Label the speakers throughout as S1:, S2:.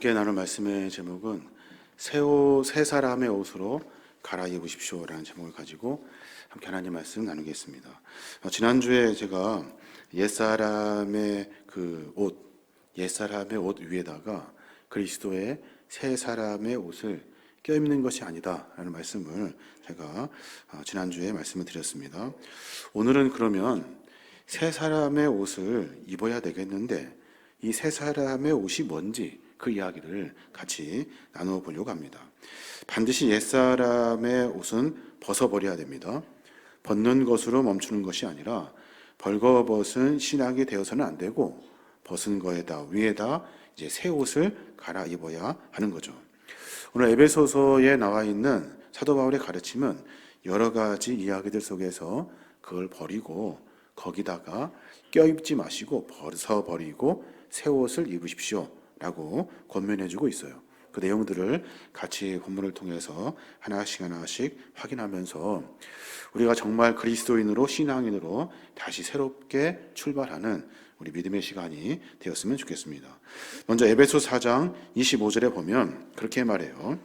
S1: 함께 나눌 말씀의 제목은 새 사람의 옷으로 갈아입으십시오라는 제목을 가지고 함께 하나님 말씀 나누겠습니다. 지난주에 제가 옛사람의 옛사람의 옷 위에다가 그리스도의 새 사람의 옷을 껴입는 것이 아니다라는 말씀을 제가 지난주에 말씀을 드렸습니다. 오늘은 그러면 새 사람의 옷을 입어야 되겠는데 이 새 사람의 옷이 뭔지 그 이야기를 같이 나누어 보려고 합니다. 반드시 옛사람의 옷은 벗어버려야 됩니다. 벗는 것으로 멈추는 것이 아니라 벌거벗은 신앙이 되어서는 안 되고 벗은 거에다 위에다 이제 새 옷을 갈아입어야 하는 거죠. 오늘 에베소서에 나와 있는 사도 바울의 가르침은 여러 가지 이야기들 속에서 그걸 버리고 거기다가 껴입지 마시고 벗어버리고 새 옷을 입으십시오 라고 권면해주고 있어요. 그 내용들을 같이 본문을 통해서 하나씩 확인하면서 우리가 정말 그리스도인으로 신앙인으로 다시 새롭게 출발하는 우리 믿음의 시간이 되었으면 좋겠습니다. 먼저 에베소 4장 25절에 보면 그렇게 말해요.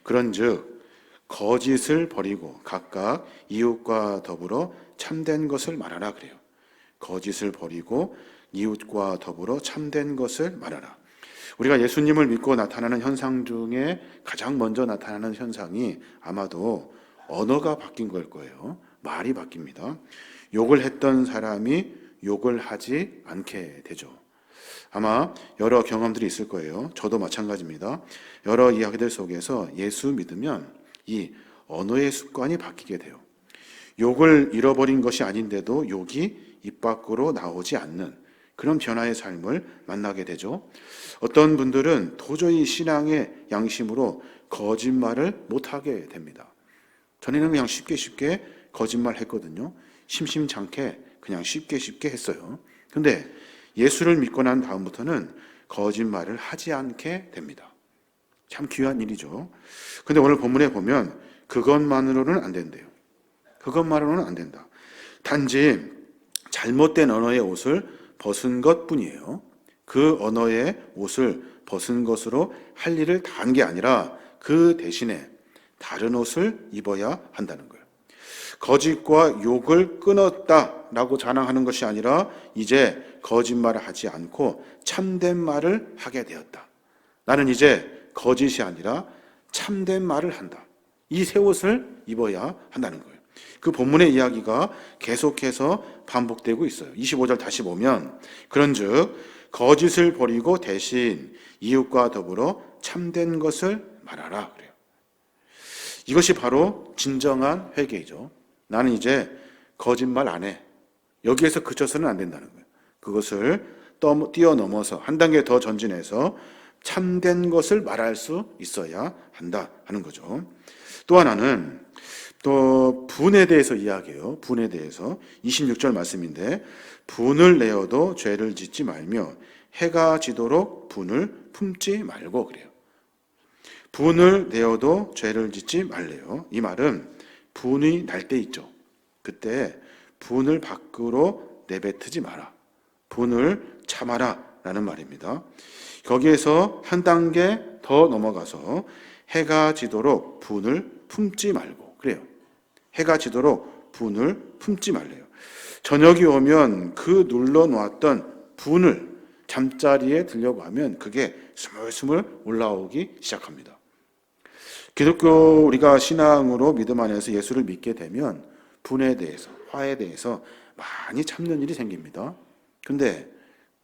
S1: 그런즉 거짓을 버리고 각각 이웃과 더불어 참된 것을 말하라 그래요. 거짓을 버리고 이웃과 더불어 참된 것을 말하라. 우리가 예수님을 믿고 나타나는 현상 중에 가장 먼저 나타나는 현상이 아마도 언어가 바뀐 걸 거예요. 말이 바뀝니다. 욕을 했던 사람이 욕을 하지 않게 되죠. 아마 여러 경험들이 있을 거예요. 저도 마찬가지입니다. 여러 이야기들 속에서 예수 믿으면 이 언어의 습관이 바뀌게 돼요. 욕을 잃어버린 것이 아닌데도 욕이 입 밖으로 나오지 않는 그런 변화의 삶을 만나게 되죠. 어떤 분들은 도저히 신앙의 양심으로 거짓말을 못하게 됩니다. 전에는 그냥 쉽게 거짓말 했거든요. 심심찮게 그냥 쉽게 했어요. 근데 예수를 믿고 난 다음부터는 거짓말을 하지 않게 됩니다. 참 귀한 일이죠. 근데 오늘 본문에 보면 그것만으로는 안 된대요. 그것만으로는 안 된다. 단지 잘못된 언어의 옷을 벗은 것뿐이에요. 그 언어의 옷을 벗은 것으로 할 일을 다 한 게 아니라 그 대신에 다른 옷을 입어야 한다는 거예요. 거짓과 욕을 끊었다라고 자랑하는 것이 아니라 이제 거짓말을 하지 않고 참된 말을 하게 되었다. 나는 이제 거짓이 아니라 참된 말을 한다. 이 새 옷을 입어야 한다는 거예요. 그 본문의 이야기가 계속해서 반복되고 있어요. 25절 다시 보면 그런즉 거짓을 버리고 대신 이웃과 더불어 참된 것을 말하라 그래요. 이것이 바로 진정한 회개이죠. 나는 이제 거짓말 안 해. 여기에서 그쳐서는 안 된다는 거예요. 그것을 뛰어넘어서 한 단계 더 전진해서 참된 것을 말할 수 있어야 한다 하는 거죠. 또 하나는 또 분에 대해서 이야기해요. 분에 대해서 26절 말씀인데 분을 내어도 죄를 짓지 말며 해가 지도록 분을 품지 말고 그래요. 분을 내어도 죄를 짓지 말래요. 이 말은 분이 날 때 있죠. 그때 분을 밖으로 내뱉지 마라. 분을 참아라 라는 말입니다. 거기에서 한 단계 더 넘어가서 해가 지도록 분을 품지 말고 그래요. 해가 지도록 분을 품지 말래요. 저녁이 오면 그 눌러놓았던 분을 잠자리에 들려고 하면 그게 스물스물 올라오기 시작합니다. 기독교 우리가 신앙으로 믿음 안에서 예수를 믿게 되면 분에 대해서, 화에 대해서 많이 참는 일이 생깁니다. 근데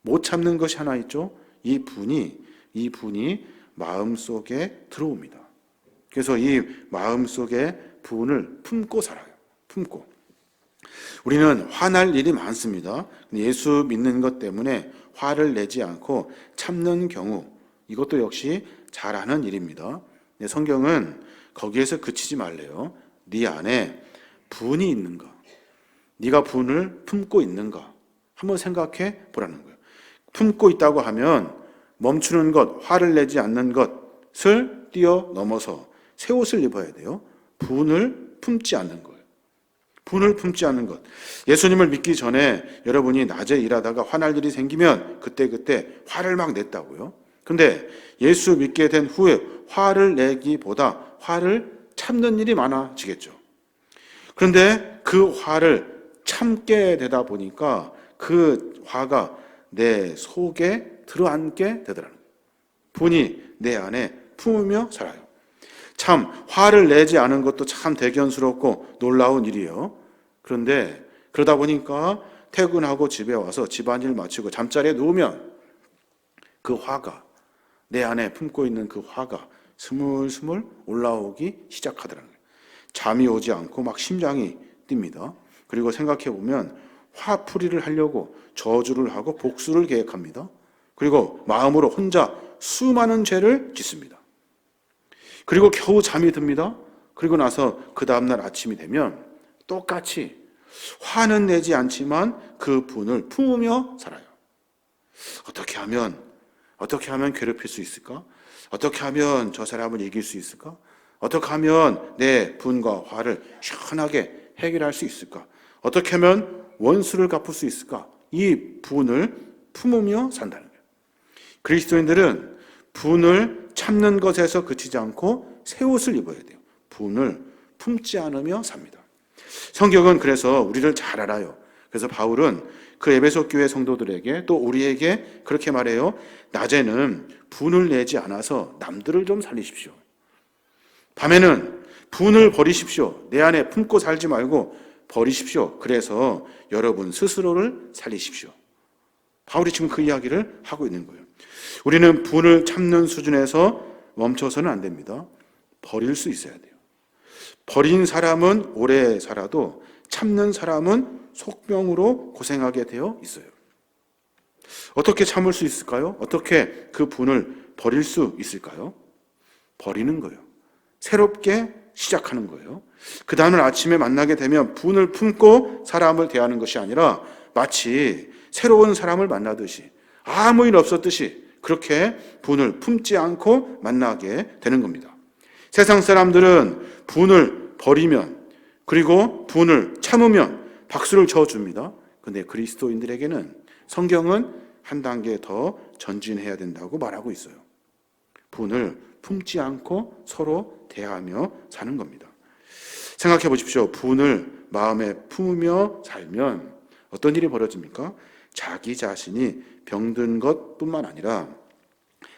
S1: 못 참는 것이 하나 있죠. 이 분이 마음속에 들어옵니다. 그래서 이 마음속에 분을 품고 살아요. 품고. 우리는 화날 일이 많습니다. 예수 믿는 것 때문에 화를 내지 않고 참는 경우 이것도 역시 잘하는 일입니다. 성경은 거기에서 그치지 말래요. 네 안에 분이 있는가? 네가 분을 품고 있는가? 한번 생각해 보라는 거예요. 품고 있다고 하면 멈추는 것, 화를 내지 않는 것을 뛰어넘어서 새 옷을 입어야 돼요. 분을 품지 않는 거예요. 분을 품지 않는 것. 예수님을 믿기 전에 여러분이 낮에 일하다가 화날 일이 생기면 그때 화를 막 냈다고요. 근데 예수 믿게 된 후에 화를 내기보다 화를 참는 일이 많아지겠죠. 그런데 그 화를 참게 되다 보니까 그 화가 내 속에 들어앉게 되더라는 거예요. 분이 내 안에 품으며 살아요. 참 화를 내지 않은 것도 참 대견스럽고 놀라운 일이에요. 그런데 그러다 보니까 퇴근하고 집에 와서 집안일 마치고 잠자리에 누우면 그 화가, 내 안에 품고 있는 그 화가 스물스물 올라오기 시작하더라는 거예요. 잠이 오지 않고 막 심장이 뜁니다. 그리고 생각해 보면 화풀이를 하려고 저주를 하고 복수를 계획합니다. 그리고 마음으로 혼자 수많은 죄를 짓습니다. 그리고 겨우 잠이 듭니다. 그리고 나서 그 다음날 아침이 되면 똑같이 화는 내지 않지만 그 분을 품으며 살아요. 어떻게 하면 괴롭힐 수 있을까? 어떻게 하면 저 사람을 이길 수 있을까? 어떻게 하면 내 분과 화를 시원하게 해결할 수 있을까? 어떻게 하면 원수를 갚을 수 있을까? 이 분을 품으며 산다는 거예요. 그리스도인들은 분을 참는 것에서 그치지 않고 새 옷을 입어야 돼요. 분을 품지 않으며 삽니다. 성경은 그래서 우리를 잘 알아요. 그래서 바울은 그 에베소 교회 성도들에게 또 우리에게 그렇게 말해요. 낮에는 분을 내지 않아서 남들을 좀 살리십시오. 밤에는 분을 버리십시오. 내 안에 품고 살지 말고 버리십시오. 그래서 여러분 스스로를 살리십시오. 바울이 지금 그 이야기를 하고 있는 거예요. 우리는 분을 참는 수준에서 멈춰서는 안 됩니다. 버릴 수 있어야 돼요. 버린 사람은 오래 살아도 참는 사람은 속병으로 고생하게 되어 있어요. 어떻게 참을 수 있을까요? 어떻게 그 분을 버릴 수 있을까요? 버리는 거예요. 새롭게 시작하는 거예요. 그 다음날 아침에 만나게 되면 분을 품고 사람을 대하는 것이 아니라 마치 새로운 사람을 만나듯이 아무 일 없었듯이 그렇게 분을 품지 않고 만나게 되는 겁니다. 세상 사람들은 분을 버리면 그리고 분을 참으면 박수를 쳐줍니다. 그런데 그리스도인들에게는 성경은 한 단계 더 전진해야 된다고 말하고 있어요. 분을 품지 않고 서로 대하며 사는 겁니다. 생각해 보십시오. 분을 마음에 품으며 살면 어떤 일이 벌어집니까? 자기 자신이 병든 것뿐만 아니라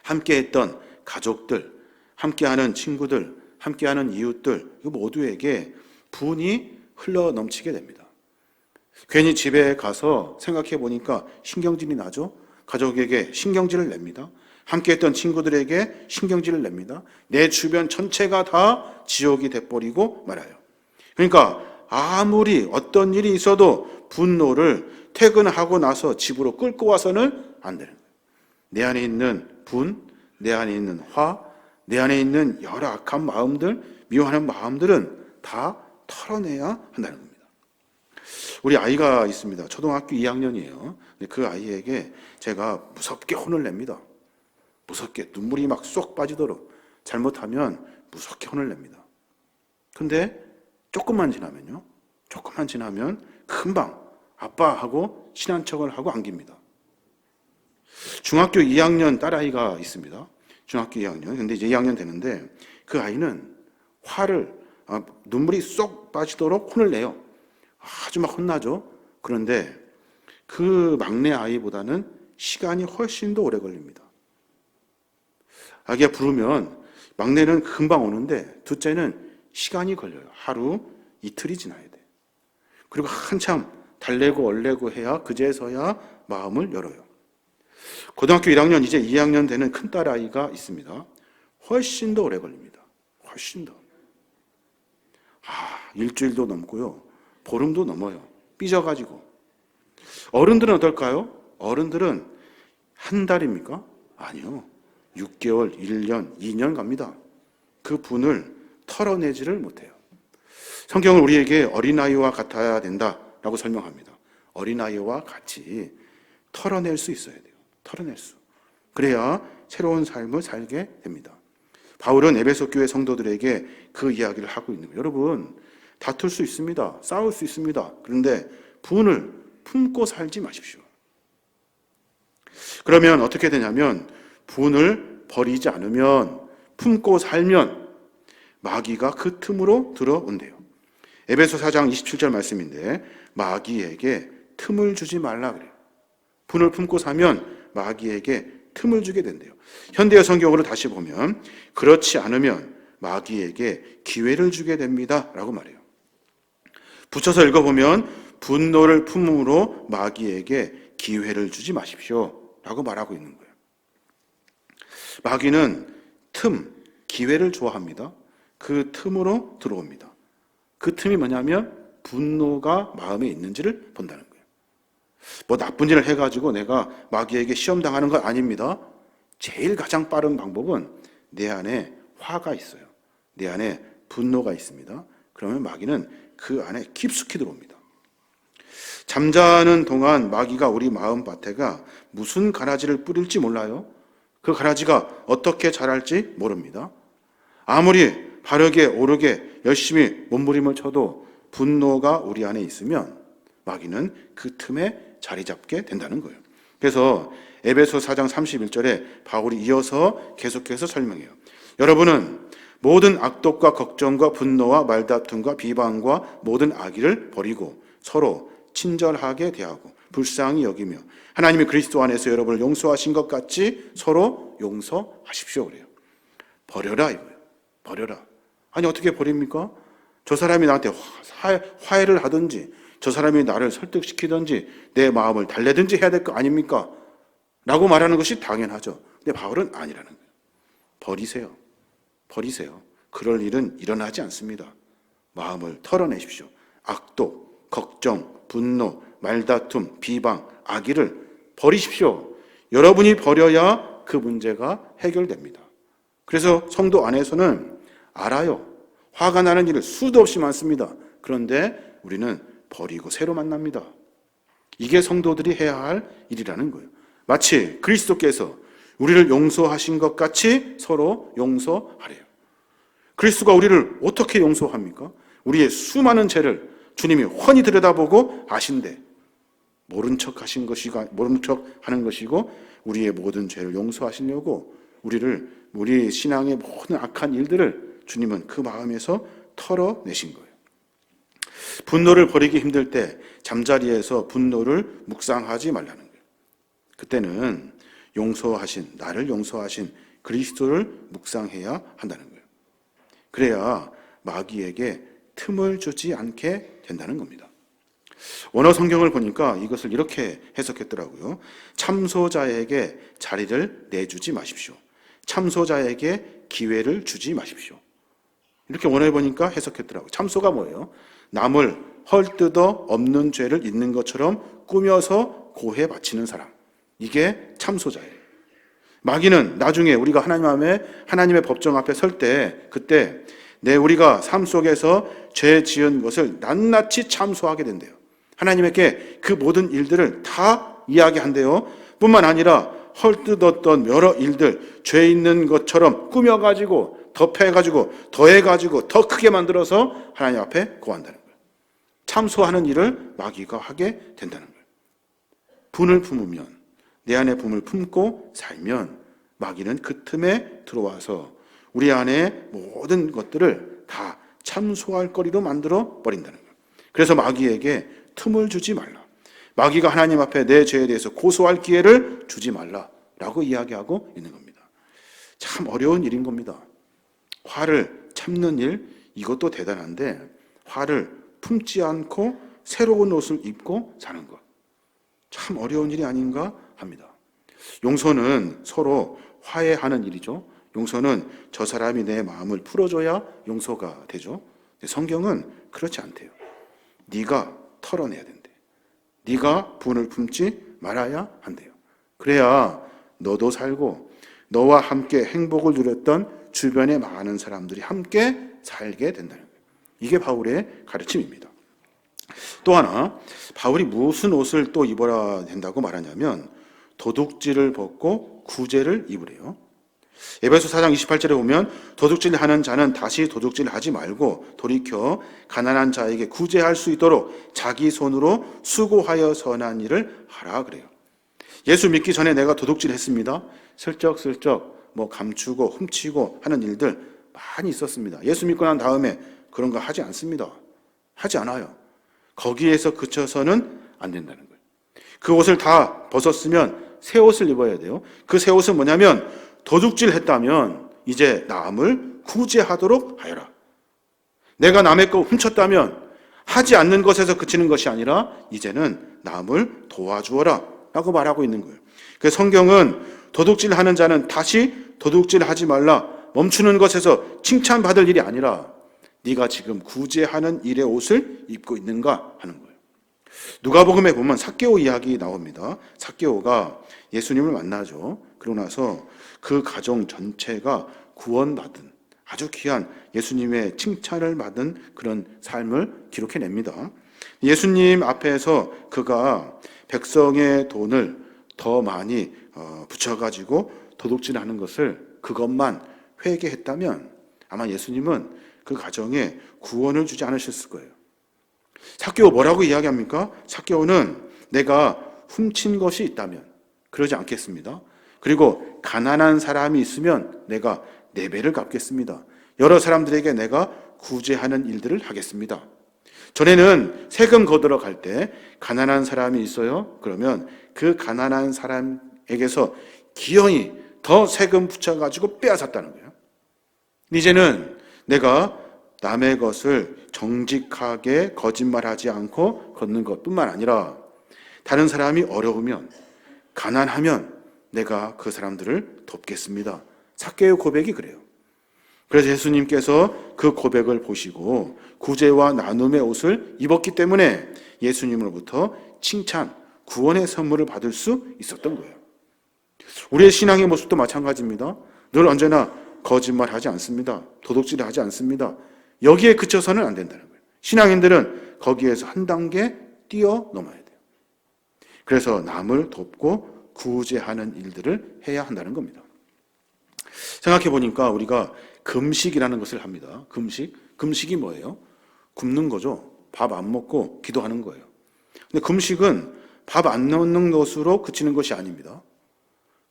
S1: 함께했던 가족들, 함께하는 친구들, 함께하는 이웃들 모두에게 분이 흘러 넘치게 됩니다. 괜히 집에 가서 생각해 보니까 신경질이 나죠. 가족에게 신경질을 냅니다. 함께했던 친구들에게 신경질을 냅니다. 내 주변 전체가 다 지옥이 돼버리고 말아요. 그러니까 아무리 어떤 일이 있어도 분노를 퇴근하고 나서 집으로 끌고 와서는 안 되는 거예요. 내 안에 있는 분, 내 안에 있는 화, 내 안에 있는 여러 악한 마음들, 미워하는 마음들은 다 털어내야 한다는 겁니다. 우리 아이가 있습니다. 초등학교 2학년이에요. 근데 그 아이에게 제가 무섭게 혼을 냅니다. 무섭게 눈물이 막 쏙 빠지도록 잘못하면 무섭게 혼을 냅니다. 근데 조금만 지나면 금방 아빠하고 친한 척을 하고 안깁니다. 중학교 2학년 딸아이가 있습니다. 중학교 2학년. 근데 이제 2학년 되는데 그 아이는 눈물이 쏙 빠지도록 혼을 내요. 아주 막 혼나죠. 그런데 그 막내 아이보다는 시간이 훨씬 더 오래 걸립니다. 아기가 부르면 막내는 금방 오는데 둘째는 시간이 걸려요. 하루, 이틀이 지나야 돼. 그리고 한참 달래고 얼래고 해야 그제서야 마음을 열어요. 고등학교 1학년 이제 2학년 되는 큰딸 아이가 있습니다. 훨씬 더 오래 걸립니다. 훨씬 더. 일주일도 넘고요. 보름도 넘어요. 삐져가지고. 어른들은 어떨까요? 어른들은 한 달입니까? 아니요. 6개월, 1년, 2년 갑니다. 그 분을 털어내지를 못해요. 성경은 우리에게 어린아이와 같아야 된다라고 설명합니다. 어린아이와 같이 털어낼 수 있어야 돼요. 털어낼 수. 그래야 새로운 삶을 살게 됩니다. 바울은 에베소 교회 성도들에게 그 이야기를 하고 있는 거예요. 여러분, 다툴 수 있습니다. 싸울 수 있습니다. 그런데 분을 품고 살지 마십시오. 그러면 어떻게 되냐면 분을 버리지 않으면, 품고 살면 마귀가 그 틈으로 들어온대요. 에베소 4장 27절 말씀인데 마귀에게 틈을 주지 말라 그래요. 분을 품고 사면 마귀에게 틈을 주게 된대요. 현대어 성경으로 다시 보면 그렇지 않으면 마귀에게 기회를 주게 됩니다 라고 말해요. 붙여서 읽어보면 분노를 품음으로 마귀에게 기회를 주지 마십시오 라고 말하고 있는 거예요. 마귀는 틈, 기회를 좋아합니다. 그 틈으로 들어옵니다. 그 틈이 뭐냐면 분노가 마음에 있는지를 본다는 거예요. 뭐 나쁜 일을 해가지고 내가 마귀에게 시험당하는 건 아닙니다. 제일 가장 빠른 방법은 내 안에 화가 있어요. 내 안에 분노가 있습니다. 그러면 마귀는 그 안에 깊숙이 들어옵니다. 잠자는 동안 마귀가 우리 마음밭에가 무슨 가라지를 뿌릴지 몰라요. 그 가라지가 어떻게 자랄지 모릅니다. 아무리 바르게 오르게 열심히 몸부림을 쳐도 분노가 우리 안에 있으면 마귀는 그 틈에 자리 잡게 된다는 거예요. 그래서 에베소 4장 31절에 바울이 이어서 계속해서 설명해요. 여러분은 모든 악독과 걱정과 분노와 말다툼과 비방과 모든 악의를 버리고 서로 친절하게 대하고 불쌍히 여기며 하나님이 그리스도 안에서 여러분을 용서하신 것 같이 서로 용서하십시오 그래요. 버려라 이거예요. 버려라. 아니 어떻게 버립니까? 저 사람이 나한테 화해를 하든지 저 사람이 나를 설득시키든지 내 마음을 달래든지 해야 될 거 아닙니까? 라고 말하는 것이 당연하죠. 근데 바울은 아니라는 거예요. 버리세요. 버리세요. 그럴 일은 일어나지 않습니다. 마음을 털어내십시오. 악독, 걱정, 분노, 말다툼, 비방, 악의를 버리십시오. 여러분이 버려야 그 문제가 해결됩니다. 그래서 성도 안에서는 알아요. 화가 나는 일은 수도 없이 많습니다. 그런데 우리는 버리고 새로 만납니다. 이게 성도들이 해야 할 일이라는 거예요. 마치 그리스도께서 우리를 용서하신 것 같이 서로 용서하래요. 그리스도가 우리를 어떻게 용서합니까? 우리의 수많은 죄를 주님이 훤히 들여다보고 아신데 모른 척 하는 것이고 우리의 모든 죄를 용서하시려고 우리 신앙의 모든 악한 일들을 주님은 그 마음에서 털어내신 거예요. 분노를 버리기 힘들 때 잠자리에서 분노를 묵상하지 말라는 거예요. 그때는 나를 용서하신 그리스도를 묵상해야 한다는 거예요. 그래야 마귀에게 틈을 주지 않게 된다는 겁니다. 원어 성경을 보니까 이것을 이렇게 해석했더라고요. 참소자에게 자리를 내주지 마십시오. 참소자에게 기회를 주지 마십시오. 이렇게 원어에 보니까 해석했더라고요. 참소가 뭐예요? 남을 헐뜯어 없는 죄를 있는 것처럼 꾸며서 고해 바치는 사람. 이게 참소자예요. 마귀는 나중에 우리가 하나님의 법정 앞에 설 때 그때 우리가 삶 속에서 죄 지은 것을 낱낱이 참소하게 된대요. 하나님에게 그 모든 일들을 다 이야기한대요. 뿐만 아니라 헐뜯었던 여러 일들, 죄 있는 것처럼 꾸며가지고 덮여가지고 더해가지고 더 크게 만들어서 하나님 앞에 고한다는 거예요. 참소하는 일을 마귀가 하게 된다는 거예요. 분을 품으면 내 안에 분을 품고 살면 마귀는 그 틈에 들어와서 우리 안에 모든 것들을 다 참소할 거리로 만들어 버린다는 거예요. 그래서 마귀에게 틈을 주지 말라. 마귀가 하나님 앞에 내 죄에 대해서 고소할 기회를 주지 말라라고 이야기하고 있는 겁니다. 참 어려운 일인 겁니다. 화를 참는 일, 이것도 대단한데 화를 품지 않고 새로운 옷을 입고 사는 것. 참 어려운 일이 아닌가 합니다. 용서는 서로 화해하는 일이죠. 용서는 저 사람이 내 마음을 풀어줘야 용서가 되죠. 성경은 그렇지 않대요. 네가 털어내야 된대. 네가 분을 품지 말아야 한대요. 그래야 너도 살고 너와 함께 행복을 누렸던 주변의 많은 사람들이 함께 살게 된다는 거예요. 이게 바울의 가르침입니다. 또 하나, 바울이 무슨 옷을 또 입어야 된다고 말하냐면 도둑질을 벗고 구제를 입으래요. 에베소 4장 28절에 보면 도둑질하는 자는 다시 도둑질하지 말고 돌이켜 가난한 자에게 구제할 수 있도록 자기 손으로 수고하여 선한 일을 하라 그래요. 예수 믿기 전에 내가 도둑질 했습니다. 슬쩍슬쩍 감추고 훔치고 하는 일들 많이 있었습니다. 예수 믿고 난 다음에 그런 거 하지 않습니다. 하지 않아요. 거기에서 그쳐서는 안 된다는 거예요. 그 옷을 다 벗었으면 새 옷을 입어야 돼요. 그 새 옷은 뭐냐면 도둑질 했다면 이제 남을 구제하도록 하여라. 내가 남의 거 훔쳤다면 하지 않는 것에서 그치는 것이 아니라 이제는 남을 도와주어라 라고 말하고 있는 거예요. 그래서 성경은 도둑질하는 자는 다시 도둑질하지 말라, 멈추는 것에서 칭찬받을 일이 아니라 네가 지금 구제하는 일의 옷을 입고 있는가 하는 거예요. 누가복음에 보면 삭개오 이야기 나옵니다. 삭개오가 예수님을 만나죠. 그러고 나서 그 가정 전체가 구원받은 아주 귀한 예수님의 칭찬을 받은 그런 삶을 기록해냅니다. 예수님 앞에서 그가 백성의 돈을 더 많이 붙여가지고 도둑질하는 것을 그것만 회개했다면 아마 예수님은 그 가정에 구원을 주지 않으셨을 거예요. 삭개오 뭐라고 이야기합니까? 삭개오는 내가 훔친 것이 있다면 그러지 않겠습니다. 그리고 가난한 사람이 있으면 내가 4배를 갚겠습니다. 여러 사람들에게 내가 구제하는 일들을 하겠습니다. 전에는 세금 거두러 갈 때 가난한 사람이 있어요. 그러면 그 가난한 사람에게서 기어이 더 세금 붙여가지고 빼앗았다는 거예요. 이제는 내가 남의 것을 정직하게 거짓말하지 않고 걷는 것뿐만 아니라 다른 사람이 어려우면 가난하면 내가 그 사람들을 돕겠습니다. 삭개오 고백이 그래요. 그래서 예수님께서 그 고백을 보시고 구제와 나눔의 옷을 입었기 때문에 예수님으로부터 칭찬, 구원의 선물을 받을 수 있었던 거예요. 우리의 신앙의 모습도 마찬가지입니다. 늘 언제나 거짓말하지 않습니다. 도둑질하지 않습니다. 여기에 그쳐서는 안 된다는 거예요. 신앙인들은 거기에서 한 단계 뛰어넘어야 돼요. 그래서 남을 돕고 구제하는 일들을 해야 한다는 겁니다. 생각해 보니까 우리가 금식이라는 것을 합니다. 금식이 뭐예요? 굶는 거죠. 밥 안 먹고 기도하는 거예요. 근데 금식은 밥 안 먹는 것으로 그치는 것이 아닙니다.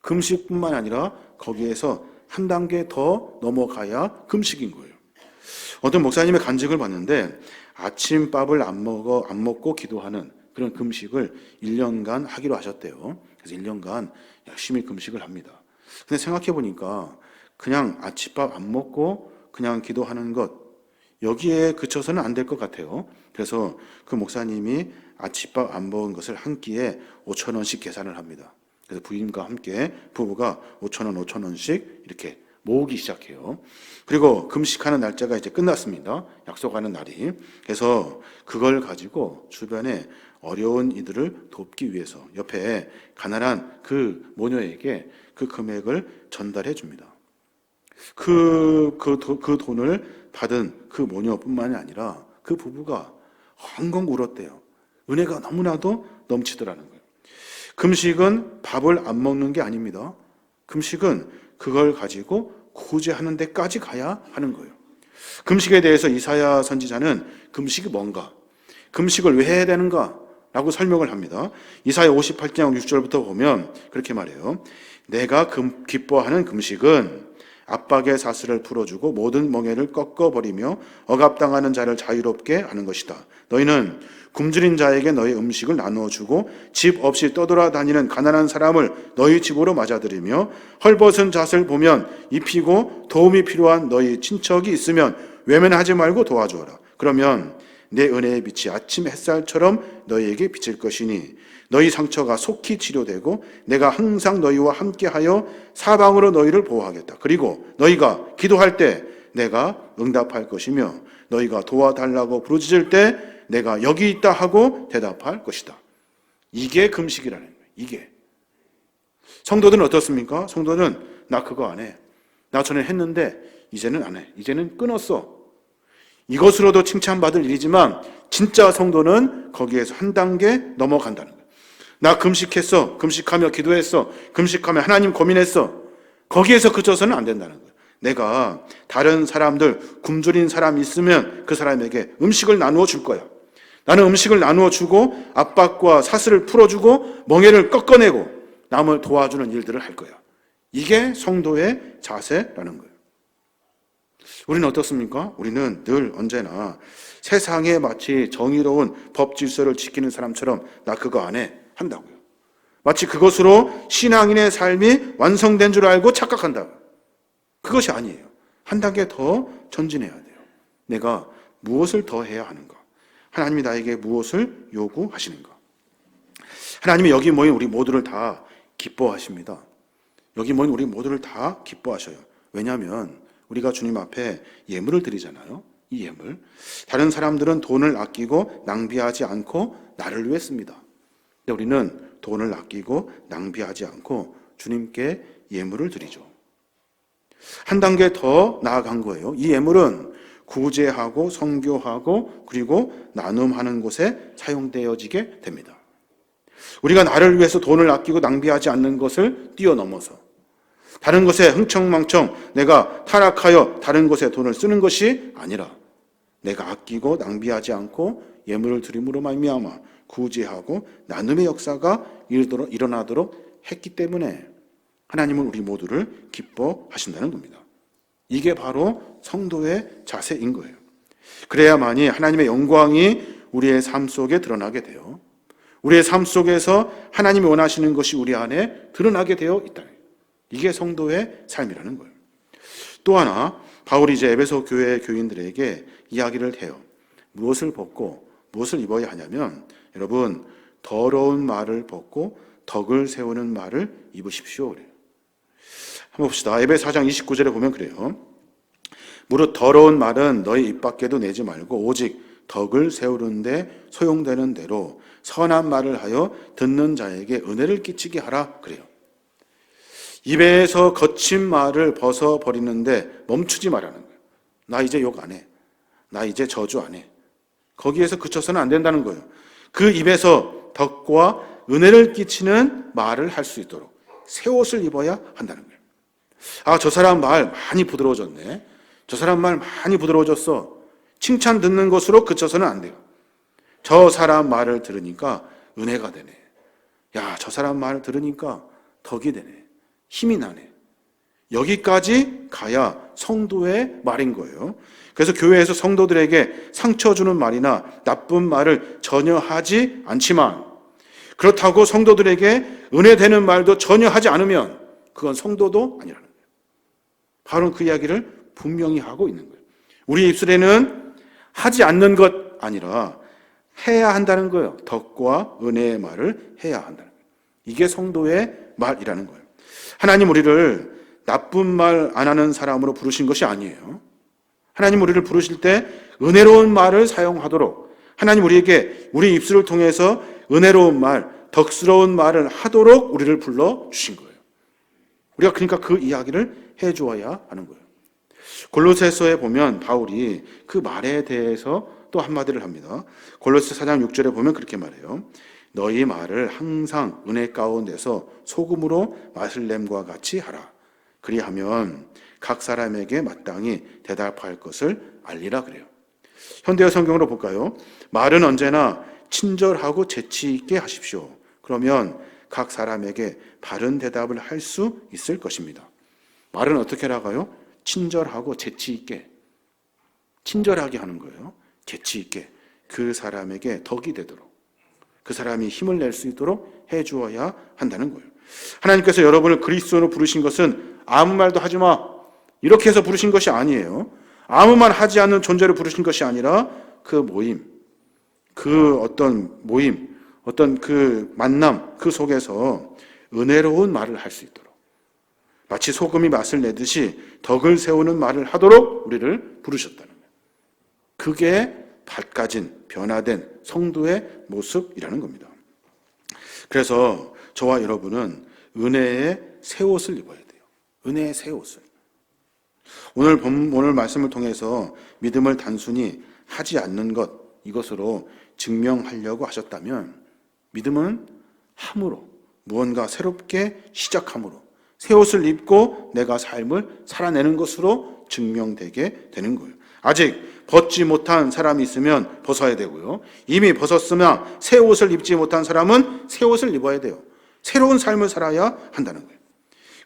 S1: 금식뿐만 아니라 거기에서 한 단계 더 넘어가야 금식인 거예요. 어떤 목사님의 간증을 봤는데 아침밥을 안 먹고 기도하는 그런 금식을 1년간 하기로 하셨대요. 그래서 1년간 열심히 금식을 합니다. 근데 생각해 보니까 그냥 아침밥 안 먹고 그냥 기도하는 것 여기에 그쳐서는 안 될 것 같아요. 그래서 그 목사님이 아침밥 안 먹은 것을 한 끼에 5,000원씩 계산을 합니다. 그래서 부인과 함께 부부가 5,000원, 5,000원씩 이렇게 모으기 시작해요. 그리고 금식하는 날짜가 이제 끝났습니다. 약속하는 날이. 그래서 그걸 가지고 주변에 어려운 이들을 돕기 위해서 옆에 가난한 그 모녀에게 그 금액을 전달해 줍니다. 그 돈을 받은 그 모녀뿐만이 아니라 그 부부가 엉엉 울었대요. 은혜가 너무나도 넘치더라는 거예요. 금식은 밥을 안 먹는 게 아닙니다. 금식은 그걸 가지고 구제하는 데까지 가야 하는 거예요. 금식에 대해서 이사야 선지자는 금식이 뭔가, 금식을 왜 해야 되는가 라고 설명을 합니다. 이사야 58장 6절부터 보면 그렇게 말해요. 내가 기뻐하는 금식은 압박의 사슬을 풀어주고 모든 멍에를 꺾어버리며 억압당하는 자를 자유롭게 하는 것이다. 너희는 굶주린 자에게 너희 음식을 나누어주고 집 없이 떠돌아다니는 가난한 사람을 너희 집으로 맞아들이며 헐벗은 잣을 보면 입히고 도움이 필요한 너희 친척이 있으면 외면하지 말고 도와주어라. 그러면 내 은혜의 빛이 아침 햇살처럼 너희에게 비칠 것이니 너희 상처가 속히 치료되고 내가 항상 너희와 함께하여 사방으로 너희를 보호하겠다. 그리고 너희가 기도할 때 내가 응답할 것이며 너희가 도와달라고 부르짖을 때 내가 여기 있다 하고 대답할 것이다. 이게 금식이라는 거예요. 이게. 성도들은 어떻습니까? 성도는 나 그거 안 해. 나 전에 했는데 이제는 안 해. 이제는 끊었어. 이것으로도 칭찬받을 일이지만 진짜 성도는 거기에서 한 단계 넘어간다는 거예요. 나 금식했어. 금식하며 기도했어. 금식하며 하나님 고민했어. 거기에서 그쳐서는 안 된다는 거예요. 내가 다른 사람들 굶주린 사람이 있으면 그 사람에게 음식을 나누어 줄 거야. 나는 음식을 나누어 주고 압박과 사슬을 풀어주고 멍에를 꺾어내고 남을 도와주는 일들을 할 거야. 이게 성도의 자세라는 거예요. 우리는 어떻습니까? 우리는 늘 언제나 세상에 마치 정의로운 법 질서를 지키는 사람처럼 나 그거 안 해 한다고요. 마치 그것으로 신앙인의 삶이 완성된 줄 알고 착각한다고요. 그것이 아니에요. 한 단계 더 전진해야 돼요. 내가 무엇을 더 해야 하는가? 하나님이 나에게 무엇을 요구하시는가? 하나님이 여기 모인 우리 모두를 다 기뻐하십니다. 여기 모인 우리 모두를 다 기뻐하셔요. 왜냐하면 우리가 주님 앞에 예물을 드리잖아요. 이 예물. 다른 사람들은 돈을 아끼고 낭비하지 않고 나를 위해 씁니다. 근데 우리는 돈을 아끼고 낭비하지 않고 주님께 예물을 드리죠. 한 단계 더 나아간 거예요. 이 예물은 구제하고 선교하고 그리고 나눔하는 곳에 사용되어지게 됩니다. 우리가 나를 위해서 돈을 아끼고 낭비하지 않는 것을 뛰어넘어서 다른 것에 흥청망청 내가 타락하여 다른 것에 돈을 쓰는 것이 아니라 내가 아끼고 낭비하지 않고 예물을 드림으로 말미암아 구제하고 나눔의 역사가 일어나도록 했기 때문에 하나님은 우리 모두를 기뻐하신다는 겁니다. 이게 바로 성도의 자세인 거예요. 그래야만이 하나님의 영광이 우리의 삶 속에 드러나게 돼요. 우리의 삶 속에서 하나님이 원하시는 것이 우리 안에 드러나게 되어 있다. 이게 성도의 삶이라는 거예요. 또 하나 바울이 이제 에베소 교회 교인들에게 이야기를 해요. 무엇을 벗고 무엇을 입어야 하냐면 여러분 더러운 말을 벗고 덕을 세우는 말을 입으십시오. 그래요. 한번 봅시다. 에베소 4장 29절에 보면 그래요. 무릇 더러운 말은 너희 입 밖에도 내지 말고 오직 덕을 세우는데 소용되는 대로 선한 말을 하여 듣는 자에게 은혜를 끼치게 하라. 그래요. 입에서 거친 말을 벗어버리는데 멈추지 말라는 거예요. 나 이제 욕 안 해. 나 이제 저주 안 해. 거기에서 그쳐서는 안 된다는 거예요. 그 입에서 덕과 은혜를 끼치는 말을 할 수 있도록 새 옷을 입어야 한다는 거예요. 아, 저 사람 말 많이 부드러워졌네. 저 사람 말 많이 부드러워졌어. 칭찬 듣는 것으로 그쳐서는 안 돼요. 저 사람 말을 들으니까 은혜가 되네. 야, 저 사람 말을 들으니까 덕이 되네. 힘이 나네. 여기까지 가야 성도의 말인 거예요. 그래서 교회에서 성도들에게 상처 주는 말이나 나쁜 말을 전혀 하지 않지만 그렇다고 성도들에게 은혜 되는 말도 전혀 하지 않으면 그건 성도도 아니라는 거예요. 바로 그 이야기를 분명히 하고 있는 거예요. 우리 입술에는 하지 않는 것 아니라 해야 한다는 거예요. 덕과 은혜의 말을 해야 한다는 거예요. 이게 성도의 말이라는 거예요. 하나님 우리를 나쁜 말 안 하는 사람으로 부르신 것이 아니에요. 하나님 우리를 부르실 때 은혜로운 말을 사용하도록 하나님 우리에게 우리 입술을 통해서 은혜로운 말, 덕스러운 말을 하도록 우리를 불러주신 거예요. 우리가 그러니까 그 이야기를 해주어야 하는 거예요. 골로새서에 보면 바울이 그 말에 대해서 또 한마디를 합니다. 골로새 4장 6절에 보면 그렇게 말해요. 너희 말을 항상 은혜 가운데서 소금으로 마슬렘과 같이 하라. 그리하면 각 사람에게 마땅히 대답할 것을 알리라 그래요. 현대어 성경으로 볼까요? 말은 언제나 친절하고 재치 있게 하십시오. 그러면 각 사람에게 바른 대답을 할 수 있을 것입니다. 말은 어떻게 나가요? 친절하고 재치 있게. 친절하게 하는 거예요. 재치 있게. 그 사람에게 덕이 되도록. 그 사람이 힘을 낼 수 있도록 해주어야 한다는 거예요. 하나님께서 여러분을 그리스도로 부르신 것은 아무 말도 하지 마. 이렇게 해서 부르신 것이 아니에요. 아무 말 하지 않는 존재로 부르신 것이 아니라 그 모임, 어떤 그 만남, 그 속에서 은혜로운 말을 할 수 있도록 마치 소금이 맛을 내듯이 덕을 세우는 말을 하도록 우리를 부르셨다는 거예요. 그게 밝아진, 변화된 성도의 모습이라는 겁니다. 그래서 저와 여러분은 은혜의 새 옷을 입어야 돼요. 은혜의 새 옷을. 오늘 말씀을 통해서 믿음을 단순히 하지 않는 것, 이것으로 증명하려고 하셨다면 믿음은 함으로, 무언가 새롭게 시작함으로 새 옷을 입고 내가 삶을 살아내는 것으로 증명되게 되는 거예요. 아직 벗지 못한 사람이 있으면 벗어야 되고요. 이미 벗었으면 새 옷을 입지 못한 사람은 새 옷을 입어야 돼요. 새로운 삶을 살아야 한다는 거예요.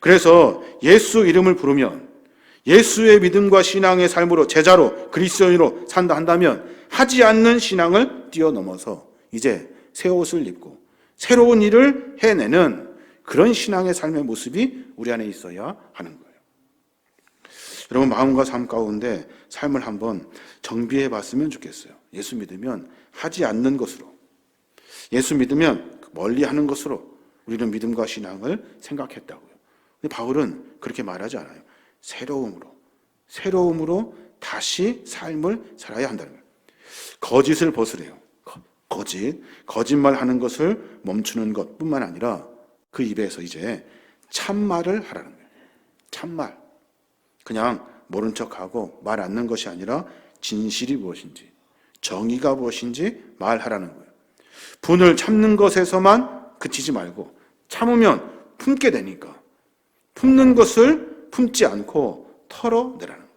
S1: 그래서 예수 이름을 부르면 예수의 믿음과 신앙의 삶으로 제자로 그리스도인으로 산다 한다면 하지 않는 신앙을 뛰어넘어서 이제 새 옷을 입고 새로운 일을 해내는 그런 신앙의 삶의 모습이 우리 안에 있어야 하는 거예요. 여러분, 마음과 삶 가운데 삶을 한번 정비해 봤으면 좋겠어요. 예수 믿으면 하지 않는 것으로, 예수 믿으면 멀리 하는 것으로 우리는 믿음과 신앙을 생각했다고요. 근데 바울은 그렇게 말하지 않아요. 새로움으로 다시 삶을 살아야 한다는 거예요. 거짓을 벗으래요. 거짓말 하는 것을 멈추는 것뿐만 아니라 그 입에서 이제 참말을 하라는 거예요. 참말. 그냥 모른 척하고 말 않는 것이 아니라 진실이 무엇인지, 정의가 무엇인지 말하라는 거예요. 분을 참는 것에서만 그치지 말고 참으면 품게 되니까 품는 것을 품지 않고 털어내라는 거예요.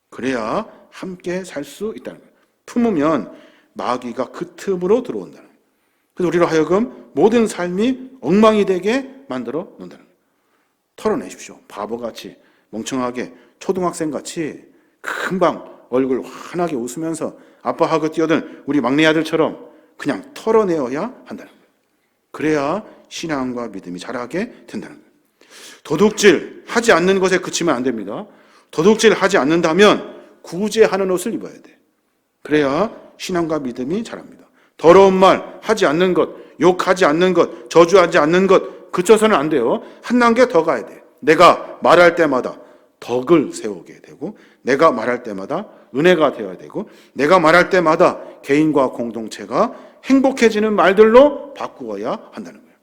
S1: 그래야 함께 살 수 있다는 거예요. 품으면 마귀가 그 틈으로 들어온다는 거예요. 그래서 우리로 하여금 모든 삶이 엉망이 되게 만들어 놓는다는 거예요. 털어내십시오. 바보같이 멍청하게 초등학생같이 금방 얼굴 환하게 웃으면서 아빠하고 뛰어든 우리 막내 아들처럼 그냥 털어내어야 한다는 거예요. 그래야 신앙과 믿음이 자라게 된다는 거예요. 도둑질 하지 않는 것에 그치면 안 됩니다. 도둑질 하지 않는다면 구제하는 옷을 입어야 돼. 그래야 신앙과 믿음이 자랍니다. 더러운 말 하지 않는 것, 욕하지 않는 것, 저주하지 않는 것 그쳐서는 안 돼요. 한 단계 더 가야 돼. 내가 말할 때마다 덕을 세우게 되고, 내가 말할 때마다 은혜가 되어야 되고, 내가 말할 때마다 개인과 공동체가 행복해지는 말들로 바꾸어야 한다는 거예요.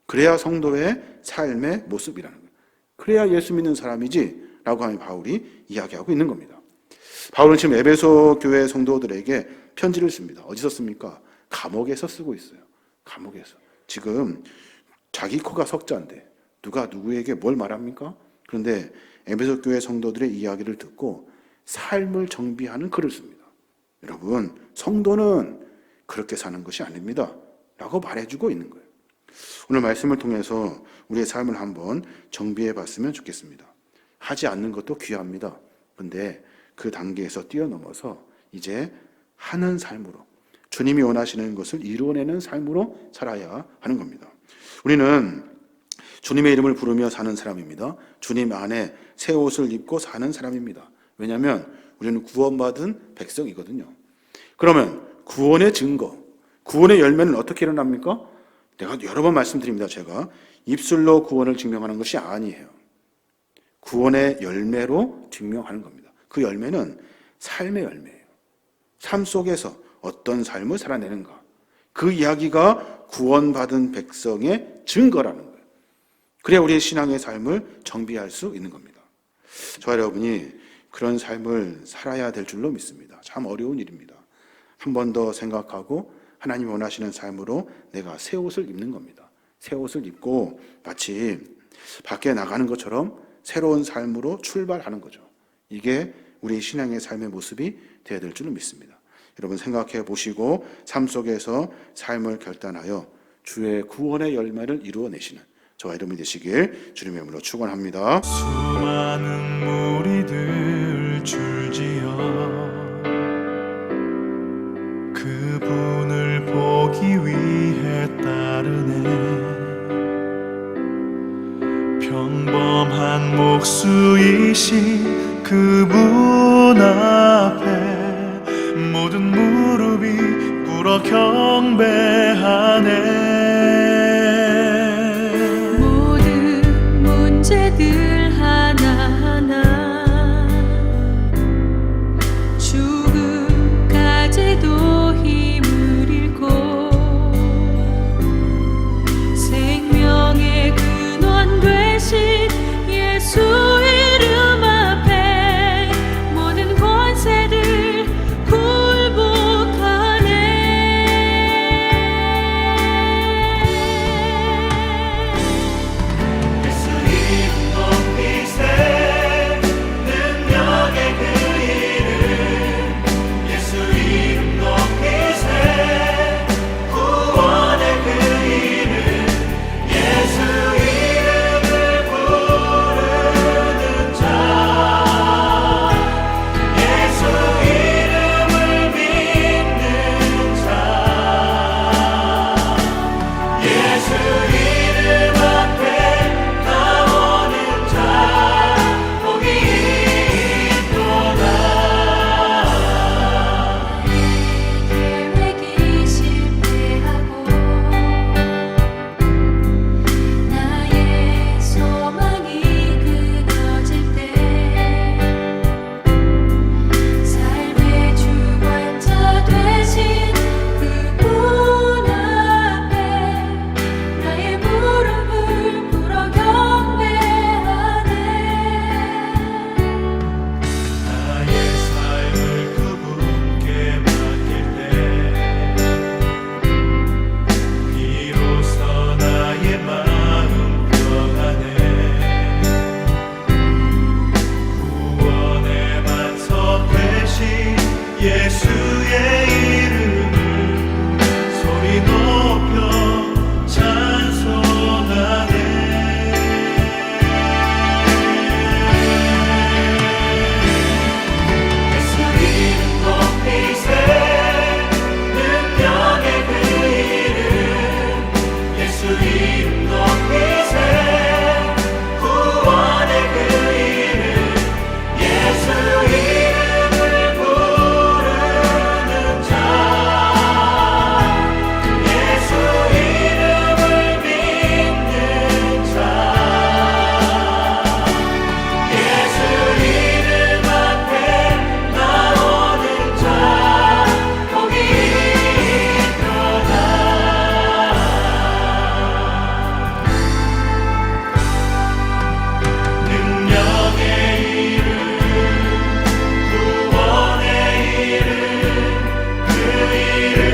S1: 그래야 성도의 삶의 모습이라는 거예요. 그래야 예수 믿는 사람이지 라고 하면 바울이 이야기하고 있는 겁니다. 바울은 지금 에베소 교회 성도들에게 편지를 씁니다. 어디서 씁니까? 감옥에서 쓰고 있어요. 감옥에서. 지금 자기 코가 석자인데 누가 누구에게 뭘 말합니까? 그런데 에베소 교회 성도들의 이야기를 듣고 삶을 정비하는 글을 씁니다. 여러분, 성도는 그렇게 사는 것이 아닙니다 라고 말해주고 있는 거예요. 오늘 말씀을 통해서 우리의 삶을 한번 정비해 봤으면 좋겠습니다. 하지 않는 것도 귀합니다. 그런데 그 단계에서 뛰어넘어서 이제 하는 삶으로, 주님이 원하시는 것을 이루어내는 삶으로 살아야 하는 겁니다. 우리는 주님의 이름을 부르며 사는 사람입니다. 주님 안에 새 옷을 입고 사는 사람입니다. 왜냐하면 우리는 구원받은 백성이거든요. 그러면 구원의 증거, 구원의 열매는 어떻게 일어납니까? 내가 여러 번 말씀드립니다. 제가 입술로 구원을 증명하는 것이 아니에요. 구원의 열매로 증명하는 겁니다. 그 열매는 삶의 열매예요. 삶 속에서 어떤 삶을 살아내는가, 그 이야기가 구원받은 백성의 증거라는 거예요. 그래야 우리의 신앙의 삶을 정비할 수 있는 겁니다. 저와 여러분이 그런 삶을 살아야 될 줄로 믿습니다. 참 어려운 일입니다. 한 번 더 생각하고 하나님이 원하시는 삶으로 내가 새 옷을 입는 겁니다. 새 옷을 입고 마치 밖에 나가는 것처럼 새로운 삶으로 출발하는 거죠. 이게 우리 신앙의 삶의 모습이 되어야 될 줄로 믿습니다. 여러분 생각해 보시고 삶 속에서 삶을 결단하여 주의 구원의 열매를 이루어내시는 저와 여러분이 되시길 주님의 이름으로 축원합니다.
S2: 수많은 무리들 줄지어 그분을 보기 위해 따르네. 평범한 목수이신 그분 앞에 모든 무릎이 꿇어 경배하네.
S3: 모든 문제들 하나하나 죽음까지도 힘을 잃고 생명의 근원 되신 예수 이름 앞에 모든 권세들 굴복하네.
S2: 이름